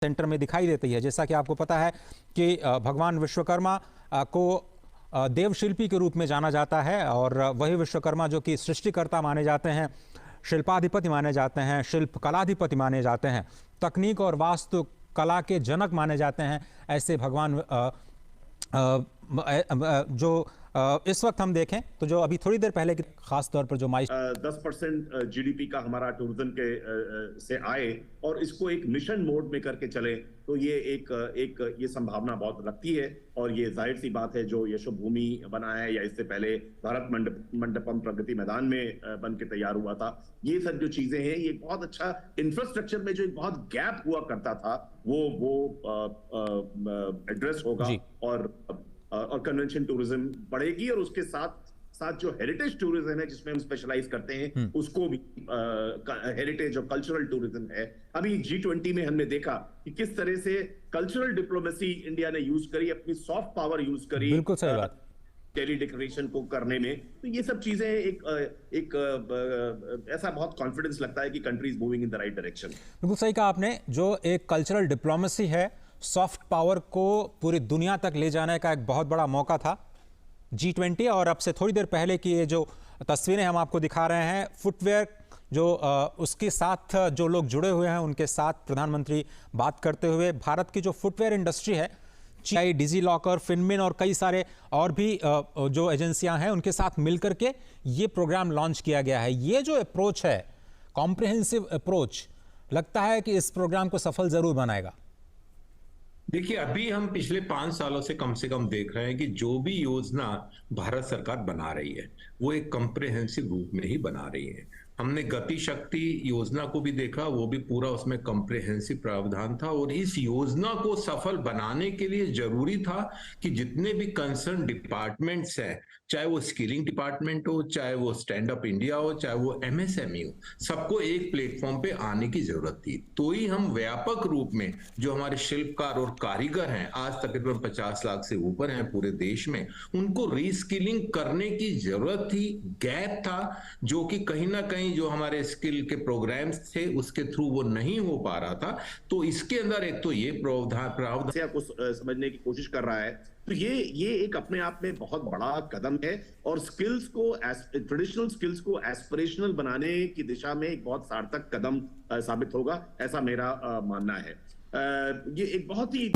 Centre में दिखाई देती है। जैसा कि आपको पता है कि भगवान विश्वकर्मा को देवशिल्पी के रूप में जाना जाता है और वही विश्वकर्मा जो कि सृष्टिकर्ता माने जाते हैं, शिल्पाधिपति माने जाते हैं, शिल्प कलाधिपति माने जाते हैं, तकनीक और वास्तु कला के जनक माने जाते हैं। ऐसे भगवान जो इस वक्त हम देखें तो जो अभी थोड़ी देर पहले की खास तौर पर जो 10% जीडीपी का हमारा टूरिज्म के से आए और इसको एक मिशन मोड में करके चले तो ये ये संभावना बहुत रखती है। और ये जाहिर सी बात है, जो यशो भूमि बना है या इससे पहले भारत मंडपम प्रगति मैदान में बन के तैयार हुआ था, ये सब जो चीजें हैं, ये बहुत अच्छा इंफ्रास्ट्रक्चर में जो एक बहुत गैप हुआ करता था वो एड्रेस होगा और कन्वेंशन टूरिज्म बढ़ेगी। और उसके साथ साथ जो हेरिटेज टूरिज्म है जिसमें हम स्पेशलाइज करते हैं उसको भी हेरिटेज और कल्चरल टूरिज्म है। अभी G20 में हमने देखा कि किस तरह से कल्चरल डिप्लोमेसी इंडिया ने यूज करी, अपनी सॉफ्ट पावर यूज करी, बिल्कुल सही बात, टेली डेकोरेशन को करने में। तो ये सब चीजें एक ऐसा बहुत कॉन्फिडेंस लगता है कि country is moving in the right direction. बिल्कुल सही कहा आपने। जो एक कल्चरल डिप्लोमेसी है, सॉफ्ट पावर को पूरी दुनिया तक ले जाने का एक बहुत बड़ा मौका था G20। और अब से थोड़ी देर पहले की ये जो तस्वीरें हम आपको दिखा रहे हैं, फुटवेयर जो उसके साथ जो लोग जुड़े हुए हैं उनके साथ प्रधानमंत्री बात करते हुए भारत की जो फुटवेयर इंडस्ट्री है, डिजी लॉकर, फिनमिन और कई सारे और भी जो एजेंसियां हैं उनके साथ मिलकर के ये प्रोग्राम लॉन्च किया गया है। ये जो अप्रोच है, कॉम्प्रिहेंसिव अप्रोच, लगता है कि इस प्रोग्राम को सफल जरूर बनाएगा। देखिए, अभी हम पिछले 5 सालों से कम देख रहे हैं कि जो भी योजना भारत सरकार बना रही है वो एक कॉम्प्रिहेंसिव रूप में ही बना रही है। हमने गति शक्ति योजना को भी देखा, वो भी पूरा उसमें कॉम्प्रिहेंसिव प्रावधान था। और इस योजना को सफल बनाने के लिए जरूरी था कि जितने भी कंसर्न डिपार्टमेंट्स हैं, चाहे वो स्किलिंग डिपार्टमेंट हो, चाहे वो स्टैंड अप इंडिया हो, चाहे वो MSME हो, सबको एक प्लेटफॉर्म पे आने की जरूरत थी। तो ही हम व्यापक रूप में जो हमारे शिल्पकार और कारीगर हैं, आज तकरीबन 50 लाख से ऊपर हैं पूरे देश में, उनको रीस्किलिंग करने की जरूरत थी। गैप था जो कि कहीं ना कहीं जो हमारे स्किल के प्रोग्राम्स थे उसके थ्रू वो नहीं हो पा रहा था। तो इसके अंदर एक तो ये प्रावधान को समझने की कोशिश कर रहा है। तो ये एक अपने आप में बहुत बड़ा कदम है और स्किल्स को, ट्रेडिशनल स्किल्स को एस्पिरेशनल बनाने की दिशा में एक बहुत सार्थक कदम साबित होगा, ऐसा मेरा मानना है। ये एक बहुत ही